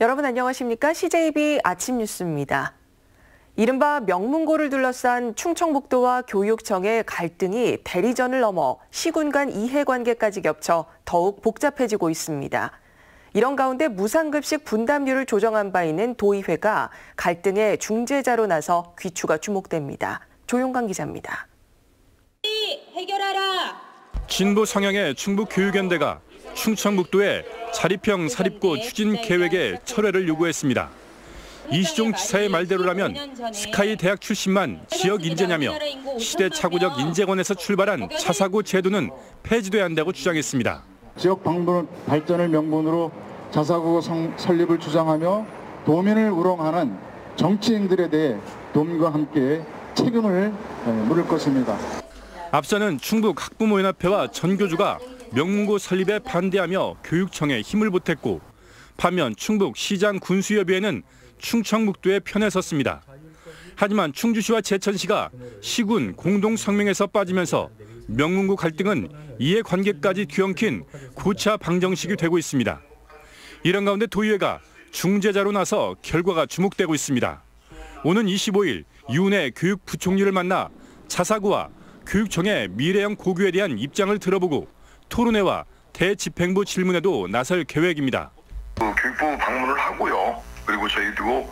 여러분 안녕하십니까? CJB 아침 뉴스입니다. 이른바 명문고를 둘러싼 충청북도와 교육청의 갈등이 대리전을 넘어 시군 간 이해관계까지 겹쳐 더욱 복잡해지고 있습니다. 이런 가운데 무상급식 분담률을 조정한 바 있는 도의회가 갈등의 중재자로 나서 귀추가 주목됩니다. 조용강 기자입니다. 해결하라. 진보 성향의 충북교육연대가 충청북도의 자립형 사립고 추진 계획의 철회를 요구했습니다. 이시종 지사의 말대로라면 스카이 대학 출신만 지역 인재냐며 시대착오적 인재권에서 출발한 자사고 제도는 폐지돼야 한다고 주장했습니다. 지역 방문 발전을 명분으로 자사고 설립을 주장하며 도민을 우롱하는 정치인들에 대해 도민과 함께 책임을 물을 것입니다. 앞서는 충북 학부모연합회와 전교주가 명문고 설립에 반대하며 교육청에 힘을 보탰고 반면 충북 시장 군수협의회는 충청북도의 편에 섰습니다. 하지만 충주시와 제천시가 시군 공동성명에서 빠지면서 명문고 갈등은 이해관계까지 뒤엉킨 고차 방정식이 되고 있습니다. 이런 가운데 도의회가 중재자로 나서 결과가 주목되고 있습니다. 오는 25일 유은혜 교육부총리를 만나 자사고와 교육청의 미래형 고교에 대한 입장을 들어보고 토론회와 대집행부 질문에도 나설 계획입니다. 교육부 방문을 하고요. 그리고 저희도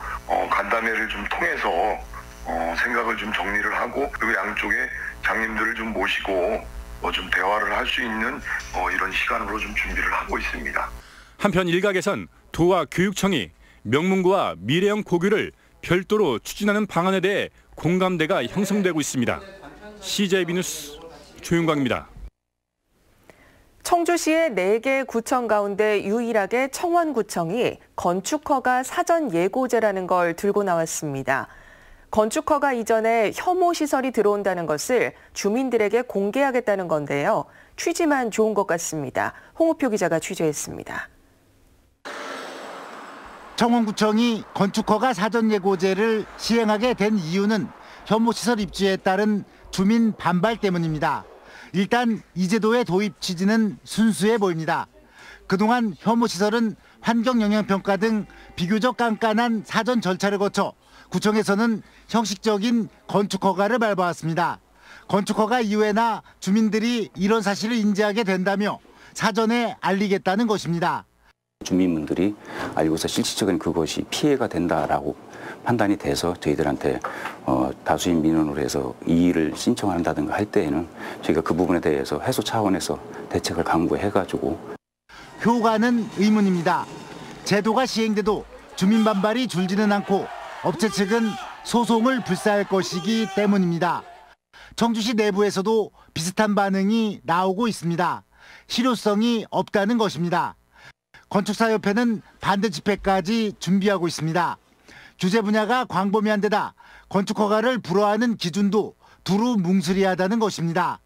간담회를 좀 통해서 생각을 좀 정리를 하고 그리고 양쪽의 장님들을 좀 모시고 좀 대화를 할 수 있는 이런 시간으로 좀 준비를 하고 있습니다. 한편 일각에선 도와 교육청이 명문고와 미래형 고교를 별도로 추진하는 방안에 대해 공감대가 형성되고 있습니다. CJB 뉴스 조용광입니다. 청주시의 4개 구청 가운데 유일하게 청원구청이 건축허가 사전 예고제라는 걸 들고 나왔습니다. 건축허가 이전에 혐오시설이 들어온다는 것을 주민들에게 공개하겠다는 건데요. 취지만 좋은 것 같습니다. 홍우표 기자가 취재했습니다. 청원구청이 건축허가 사전 예고제를 시행하게 된 이유는 혐오시설 입주에 따른 주민 반발 때문입니다. 일단 이 제도의 도입 취지는 순수해 보입니다. 그동안 혐오시설은 환경영향평가 등 비교적 깐깐한 사전 절차를 거쳐 구청에서는 형식적인 건축허가를 밟아왔습니다. 건축허가 이후에나 주민들이 이런 사실을 인지하게 된다며 사전에 알리겠다는 것입니다. 주민분들이 알고서 실질적인 그것이 피해가 된다라고 판단이 돼서 저희들한테 다수인 민원으로 해서 이의를 신청한다든가 할 때에는 저희가 그 부분에 대해서 해소 차원에서 대책을 강구해가지고. 효과는 의문입니다. 제도가 시행돼도 주민 반발이 줄지는 않고 업체 측은 소송을 불사할 것이기 때문입니다. 청주시 내부에서도 비슷한 반응이 나오고 있습니다. 실효성이 없다는 것입니다. 건축사협회는 반대 집회까지 준비하고 있습니다. 규제 분야가 광범위한 데다 건축허가를 불허하는 기준도 두루 뭉술이하다는 것입니다.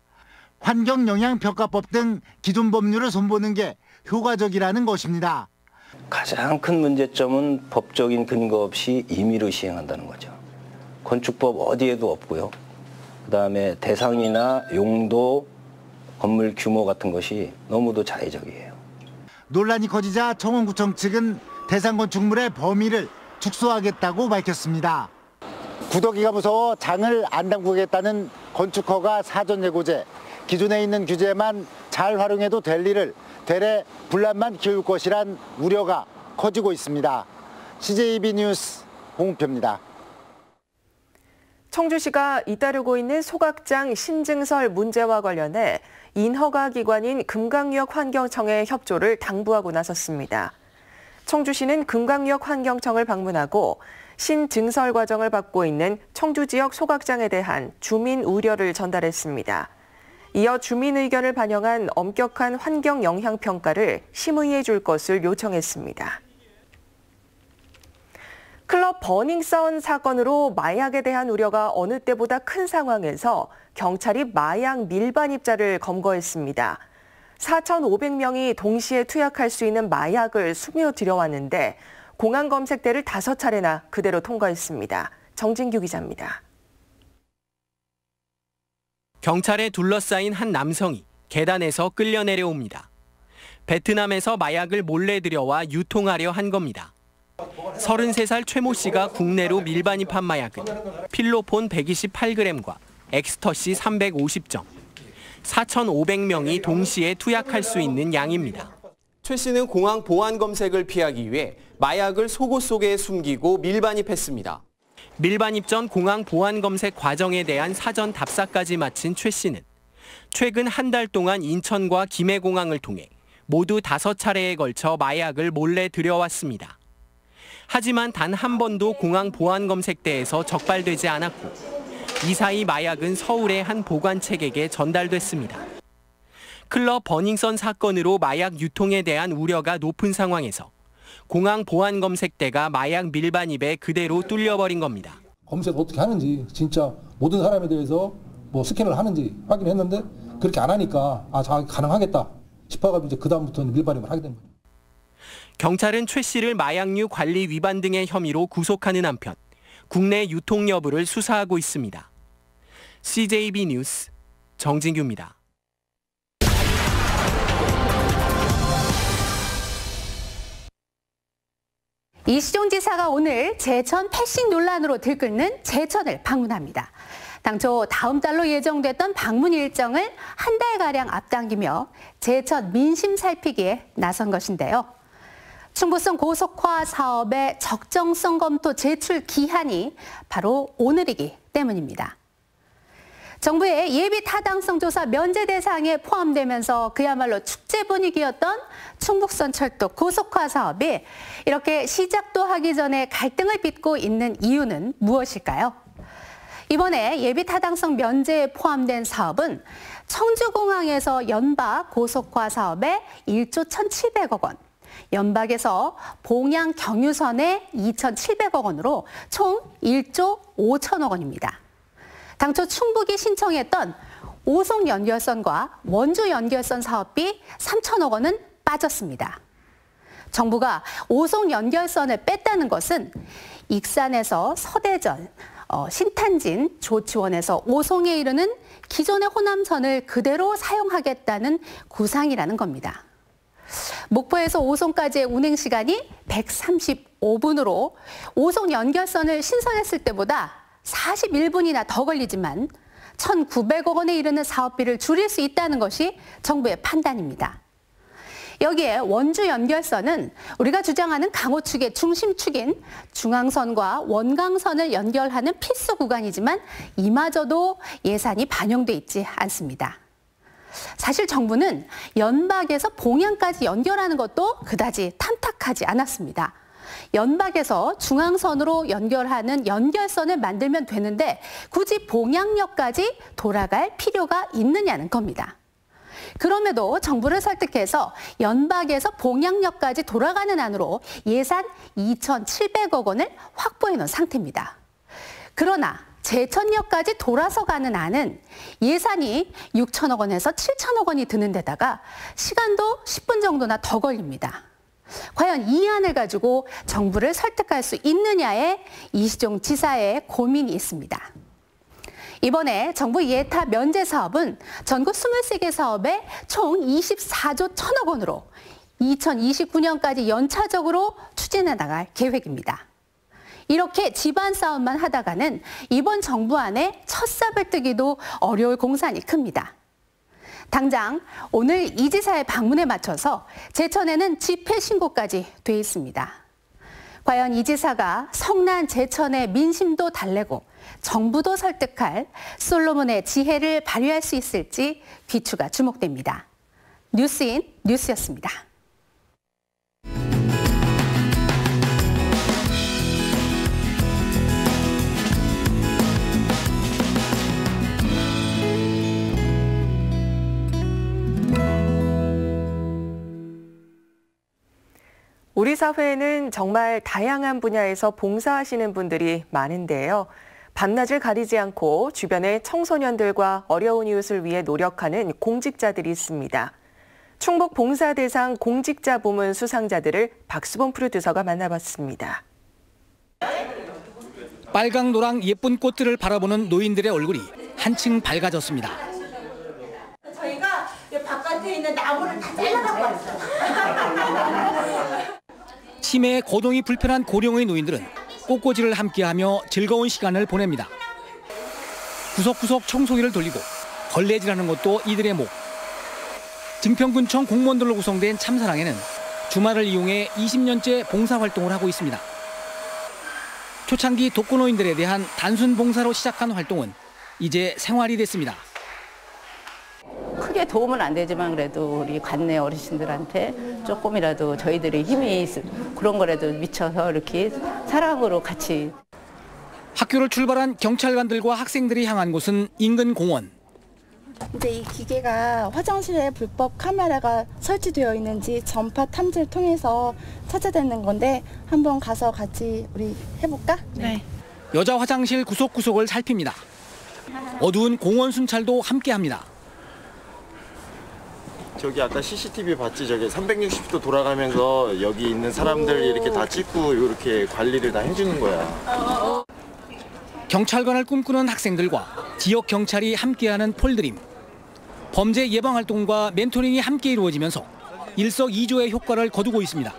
환경영향평가법 등 기존 법률을 손보는 게 효과적이라는 것입니다. 가장 큰 문제점은 법적인 근거 없이 임의로 시행한다는 거죠. 건축법 어디에도 없고요. 그다음에 대상이나 용도, 건물 규모 같은 것이 너무도 자의적이에요. 논란이 커지자 청원구청 측은 대상 건축물의 범위를 축소하겠다고 밝혔습니다. 구더기가 무서워 장을 안 담그겠다는 건축허가 사전 예고제. 기존에 있는 규제만 잘 활용해도 될 일을 대래 분란만 키울 것이란 우려가 커지고 있습니다. CJB 뉴스 홍우표입니다. 청주시가 잇따르고 있는 소각장 신증설 문제와 관련해 인허가 기관인 금강유역 환경청의 협조를 당부하고 나섰습니다. 청주시는 금강유역 환경청을 방문하고 신증설 과정을 밟고 있는 청주 지역 소각장에 대한 주민 우려를 전달했습니다. 이어 주민 의견을 반영한 엄격한 환경 영향 평가를 심의해 줄 것을 요청했습니다. 클럽 버닝썬 사건으로 마약에 대한 우려가 어느 때보다 큰 상황에서 경찰이 마약 밀반입자를 검거했습니다. 4,500명이 동시에 투약할 수 있는 마약을 스며들여왔는데 공안 검색대를 5차례나 그대로 통과했습니다. 정진규 기자입니다. 경찰에 둘러싸인 한 남성이 계단에서 끌려 내려옵니다. 베트남에서 마약을 몰래 들여와 유통하려 한 겁니다. 33살 최모 씨가 국내로 밀반입한 마약은 필로폰 128g과 엑스터시 350점, 4,500명이 동시에 투약할 수 있는 양입니다. 최 씨는 공항 보안 검색을 피하기 위해 마약을 속옷 속에 숨기고 밀반입했습니다. 밀반입 전 공항 보안 검색 과정에 대한 사전 답사까지 마친 최 씨는 최근 한 달 동안 인천과 김해공항을 통해 모두 5차례에 걸쳐 마약을 몰래 들여왔습니다. 하지만 단 한 번도 공항 보안 검색대에서 적발되지 않았고 이 사이 마약은 서울의 한 보관책에게 전달됐습니다. 클럽 버닝썬 사건으로 마약 유통에 대한 우려가 높은 상황에서 공항 보안 검색대가 마약 밀반입에 그대로 뚫려버린 겁니다. 검색을 어떻게 하는지 진짜 모든 사람에 대해서 뭐 스캔을 하는지 확인했는데 그렇게 안 하니까 가능하겠다 싶어가지고 이제 그다음부터는 밀반입을 하게 된 거예요. 경찰은 최 씨를 마약류 관리 위반 등의 혐의로 구속하는 한편 국내 유통 여부를 수사하고 있습니다. CJB 뉴스 정진규입니다. 이시종 지사가 오늘 제천 패싱 논란으로 들끓는 제천을 방문합니다. 당초 다음 달로 예정됐던 방문 일정을 한 달가량 앞당기며 제천 민심 살피기에 나선 것인데요. 충북성 고속화 사업의 적정성 검토 제출 기한이 바로 오늘이기 때문입니다. 정부의 예비 타당성 조사 면제 대상에 포함되면서 그야말로 축제 분위기였던 충북선 철도 고속화 사업이 이렇게 시작도 하기 전에 갈등을 빚고 있는 이유는 무엇일까요? 이번에 예비 타당성 면제에 포함된 사업은 청주공항에서 연박 고속화 사업에 1조 1,700억 원, 연박에서 봉양 경유선에 2,700억 원으로 총 1조 5천억 원입니다. 당초 충북이 신청했던 오송 연결선과 원주 연결선 사업비 3천억 원은 빠졌습니다. 정부가 오송 연결선을 뺐다는 것은 익산에서 서대전, 신탄진, 조치원에서 오송에 이르는 기존의 호남선을 그대로 사용하겠다는 구상이라는 겁니다. 목포에서 오송까지의 운행 시간이 135분으로 오송 연결선을 신설했을 때보다 41분이나 더 걸리지만 1,900억 원에 이르는 사업비를 줄일 수 있다는 것이 정부의 판단입니다. 여기에 원주 연결선은 우리가 주장하는 강호축의 중심축인 중앙선과 원강선을 연결하는 필수 구간이지만 이마저도 예산이 반영돼 있지 않습니다. 사실 정부는 연박에서 봉양까지 연결하는 것도 그다지 탐탁하지 않았습니다. 연박에서 중앙선으로 연결하는 연결선을 만들면 되는데 굳이 봉양역까지 돌아갈 필요가 있느냐는 겁니다. 그럼에도 정부를 설득해서 연박에서 봉양역까지 돌아가는 안으로 예산 2,700억 원을 확보해 놓은 상태입니다. 그러나 제천역까지 돌아서 가는 안은 예산이 6천억 원에서 7천억 원이 드는 데다가 시간도 10분 정도나 더 걸립니다. 과연 이 안을 가지고 정부를 설득할 수 있느냐에 이시종 지사의 고민이 있습니다. 이번에 정부 예타 면제 사업은 전국 23개 사업에 총 24조 1천억 원으로 2029년까지 연차적으로 추진해 나갈 계획입니다. 이렇게 집안 싸움만 하다가는 이번 정부 안에 첫 삽을 뜨기도 어려울 공산이 큽니다. 당장 오늘 이 지사의 방문에 맞춰서 제천에는 집회 신고까지 돼 있습니다. 과연 이 지사가 성난 제천의 민심도 달래고 정부도 설득할 솔로몬의 지혜를 발휘할 수 있을지 귀추가 주목됩니다. 뉴스인 뉴스였습니다. 우리 사회에는 정말 다양한 분야에서 봉사하시는 분들이 많은데요. 밤낮을 가리지 않고 주변의 청소년들과 어려운 이웃을 위해 노력하는 공직자들이 있습니다. 충북 봉사대상 공직자 부문 수상자들을 박수범 프로듀서가 만나봤습니다. 빨강 노랑 예쁜 꽃들을 바라보는 노인들의 얼굴이 한층 밝아졌습니다. 저희가 바깥에 있는 나무를 다 잘라갖고 왔어요. 치매에 거동이 불편한 고령의 노인들은 꽃꽂이를 함께하며 즐거운 시간을 보냅니다. 구석구석 청소기를 돌리고 걸레질하는 것도 이들의 목. 증평군청 공무원들로 구성된 참사랑에는 주말을 이용해 20년째 봉사활동을 하고 있습니다. 초창기 독거노인들에 대한 단순 봉사로 시작한 활동은 이제 생활이 됐습니다. 크게 도움은 안 되지만 그래도 우리 관내 어르신들한테 조금이라도 저희들의 힘이 그런 거라도 미쳐서 이렇게 사랑으로 같이. 학교를 출발한 경찰관들과 학생들이 향한 곳은 인근 공원. 이제 이 기계가 화장실에 불법 카메라가 설치되어 있는지 전파 탐지를 통해서 찾아내는 건데 한번 가서 같이 우리 해볼까? 네. 여자 화장실 구석구석을 살핍니다. 어두운 공원 순찰도 함께합니다. 저기 아까 CCTV 봤지? 저기 360도 돌아가면서 여기 있는 사람들 이렇게 다 찍고 이렇게 관리를 다 해주는 거야. 경찰관을 꿈꾸는 학생들과 지역 경찰이 함께하는 폴드림. 범죄 예방 활동과 멘토링이 함께 이루어지면서 일석이조의 효과를 거두고 있습니다.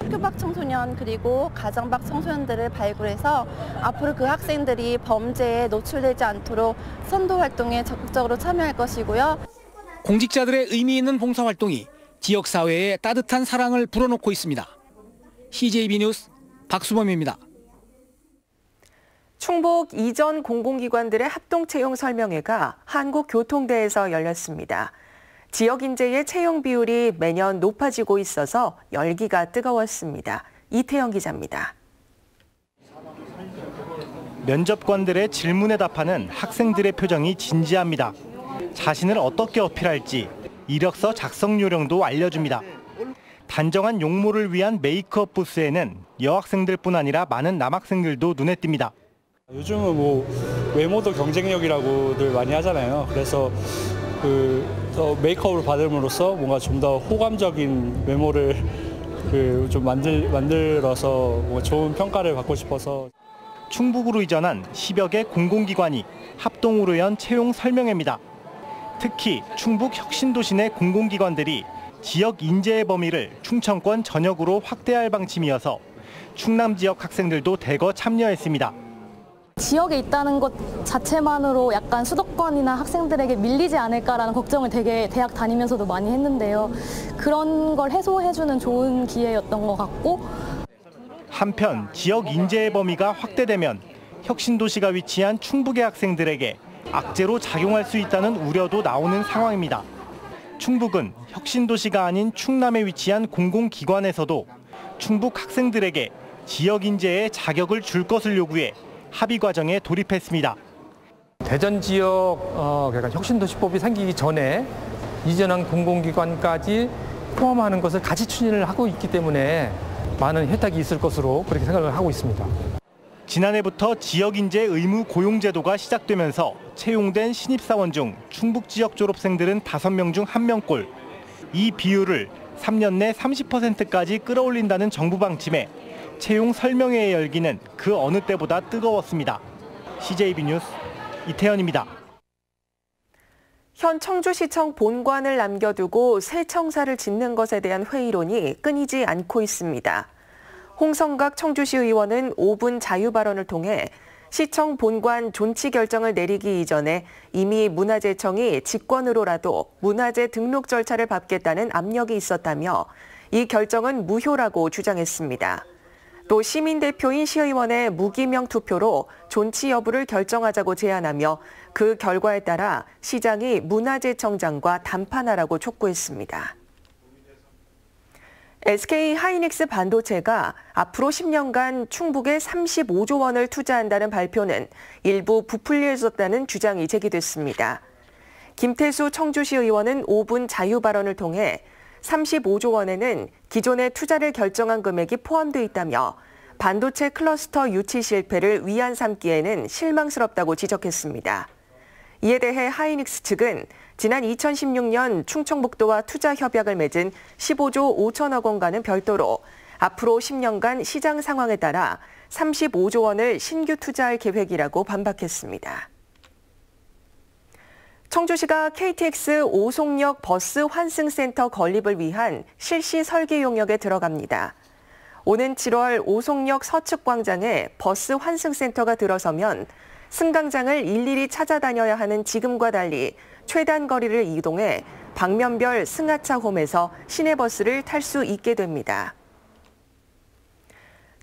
학교 밖 청소년 그리고 가정 밖 청소년들을 발굴해서 앞으로 그 학생들이 범죄에 노출되지 않도록 선도 활동에 적극적으로 참여할 것이고요. 공직자들의 의미 있는 봉사활동이 지역사회에 따뜻한 사랑을 불어넣고 있습니다. CJB 뉴스 박수범입니다. 충북 이전 공공기관들의 합동채용 설명회가 한국교통대에서 열렸습니다. 지역 인재의 채용 비율이 매년 높아지고 있어서 열기가 뜨거웠습니다. 이태영 기자입니다. 면접관들의 질문에 답하는 학생들의 표정이 진지합니다. 자신을 어떻게 어필할지 이력서 작성 요령도 알려줍니다. 단정한 용모를 위한 메이크업 부스에는 여학생들뿐 아니라 많은 남학생들도 눈에 띕니다. 요즘은 뭐 외모도 경쟁력이라고들 많이 하잖아요. 그래서 메이크업을 받음으로써 뭔가 좀 더 호감적인 외모를 좀 만들어서 뭔가 좋은 평가를 받고 싶어서. 충북으로 이전한 10여 개 공공기관이 합동으로 연 채용 설명회입니다. 특히 충북 혁신도시 내 공공기관들이 지역 인재의 범위를 충청권 전역으로 확대할 방침이어서 충남 지역 학생들도 대거 참여했습니다. 지역에 있다는 것 자체만으로 약간 수도권이나 학생들에게 밀리지 않을까라는 걱정을 되게 대학 다니면서도 많이 했는데요. 그런 걸 해소해주는 좋은 기회였던 것 같고. 한편 지역 인재의 범위가 확대되면 혁신도시가 위치한 충북의 학생들에게 악재로 작용할 수 있다는 우려도 나오는 상황입니다. 충북은 혁신도시가 아닌 충남에 위치한 공공기관에서도 충북 학생들에게 지역 인재의 자격을 줄 것을 요구해 합의 과정에 돌입했습니다. 대전 지역 그러니까 혁신도시법이 생기기 전에 이전한 공공기관까지 포함하는 것을 같이 추진을 하고 있기 때문에 많은 혜택이 있을 것으로 그렇게 생각을 하고 있습니다. 지난해부터 지역인재 의무 고용제도가 시작되면서 채용된 신입사원 중 충북 지역 졸업생들은 5명 중 1명꼴. 이 비율을 3년 내 30%까지 끌어올린다는 정부 방침에 채용 설명회의 열기는 그 어느 때보다 뜨거웠습니다. CJB 뉴스 이태현입니다. 현 청주시청 본관을 남겨두고 새 청사를 짓는 것에 대한 회의론이 끊이지 않고 있습니다. 홍성각 청주시 의원은 5분 자유 발언을 통해 시청 본관 존치 결정을 내리기 이전에 이미 문화재청이 직권으로라도 문화재 등록 절차를 밟겠다는 압력이 있었다며 이 결정은 무효라고 주장했습니다. 또 시민대표인 시의원의 무기명 투표로 존치 여부를 결정하자고 제안하며 그 결과에 따라 시장이 문화재청장과 담판하라고 촉구했습니다. SK 하이닉스 반도체가 앞으로 10년간 충북에 35조 원을 투자한다는 발표는 일부 부풀려 있었다는 주장이 제기됐습니다. 김태수 청주시 의원은 5분 자유 발언을 통해 35조 원에는 기존의 투자를 결정한 금액이 포함되어 있다며 반도체 클러스터 유치 실패를 위안 삼기에는 실망스럽다고 지적했습니다. 이에 대해 하이닉스 측은 지난 2016년 충청북도와 투자 협약을 맺은 15조 5천억 원과는 별도로 앞으로 10년간 시장 상황에 따라 35조 원을 신규 투자할 계획이라고 반박했습니다. 청주시가 KTX 오송역 버스 환승센터 건립을 위한 실시 설계 용역에 들어갑니다. 오는 7월 오송역 서측광장에 버스 환승센터가 들어서면 승강장을 일일이 찾아다녀야 하는 지금과 달리 최단 거리를 이동해 방면별 승하차 홈에서 시내버스를 탈 수 있게 됩니다.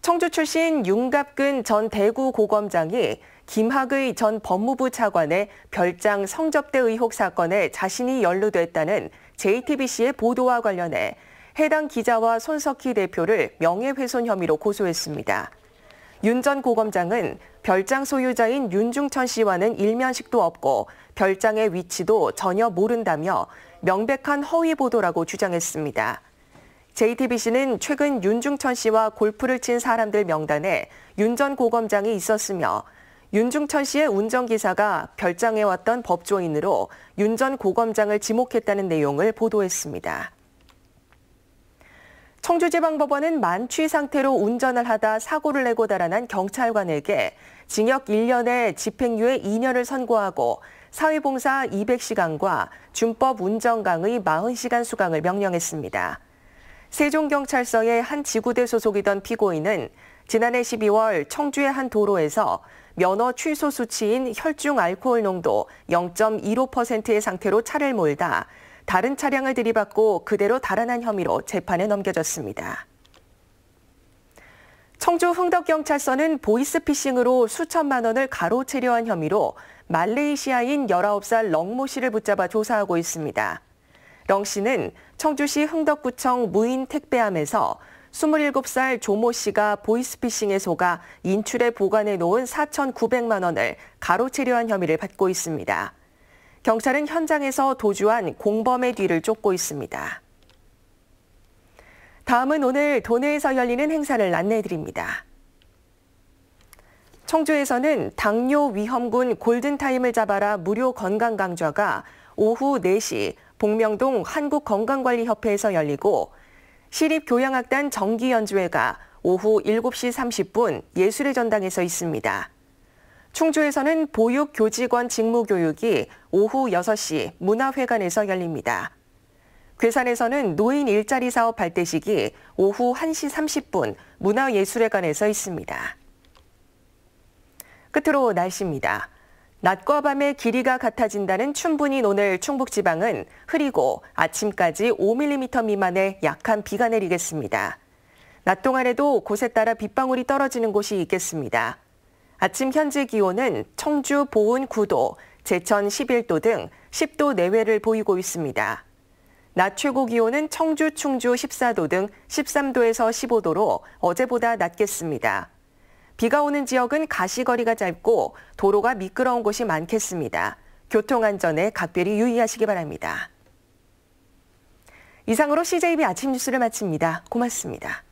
청주 출신 윤갑근 전 대구고검장이 김학의 전 법무부 차관의 별장 성접대 의혹 사건에 자신이 연루됐다는 JTBC의 보도와 관련해 해당 기자와 손석희 대표를 명예훼손 혐의로 고소했습니다. 윤 전 고검장은 별장 소유자인 윤중천 씨와는 일면식도 없고 별장의 위치도 전혀 모른다며 명백한 허위 보도라고 주장했습니다. JTBC는 최근 윤중천 씨와 골프를 친 사람들 명단에 윤 전 고검장이 있었으며 윤중천 씨의 운전기사가 별장에 왔던 법조인으로 윤 전 고검장을 지목했다는 내용을 보도했습니다. 청주지방법원은 만취 상태로 운전을 하다 사고를 내고 달아난 경찰관에게 징역 1년에 집행유예 2년을 선고하고 사회봉사 200시간과 준법 운전 강의 40시간 수강을 명령했습니다. 세종경찰서의 한 지구대 소속이던 피고인은 지난해 12월 청주의 한 도로에서 면허 취소 수치인 혈중 알코올 농도 0.15%의 상태로 차를 몰다 다른 차량을 들이받고 그대로 달아난 혐의로 재판에 넘겨졌습니다. 청주 흥덕경찰서는 보이스피싱으로 수천만 원을 가로채려 한 혐의로 말레이시아인 19살 렁모 씨를 붙잡아 조사하고 있습니다. 렁 씨는 청주시 흥덕구청 무인 택배함에서 27살 조모 씨가 보이스피싱에 속아 인출에 보관해 놓은 4,900만 원을 가로채려 한 혐의를 받고 있습니다. 경찰은 현장에서 도주한 공범의 뒤를 쫓고 있습니다. 다음은 오늘 도내에서 열리는 행사를 안내해드립니다. 청주에서는 당뇨 위험군 골든타임을 잡아라 무료 건강강좌가 오후 4시 복명동 한국건강관리협회에서 열리고 시립교향악단 정기연주회가 오후 7시 30분 예술의 전당에서 있습니다. 충주에서는 보육교직원 직무교육이 오후 6시 문화회관에서 열립니다. 괴산에서는 노인 일자리 사업 발대식이 오후 1시 30분 문화예술회관에서 있습니다. 끝으로 날씨입니다. 낮과 밤의 길이가 같아진다는 춘분인 오늘 충북지방은 흐리고 아침까지 5mm 미만의 약한 비가 내리겠습니다. 낮 동안에도 곳에 따라 빗방울이 떨어지는 곳이 있겠습니다. 아침 현재 기온은 청주 보은 9도, 제천 11도 등 10도 내외를 보이고 있습니다. 낮 최고 기온은 청주, 충주 14도 등 13도에서 15도로 어제보다 낮겠습니다. 비가 오는 지역은 가시거리가 짧고 도로가 미끄러운 곳이 많겠습니다. 교통안전에 각별히 유의하시기 바랍니다. 이상으로 CJB 아침 뉴스를 마칩니다. 고맙습니다.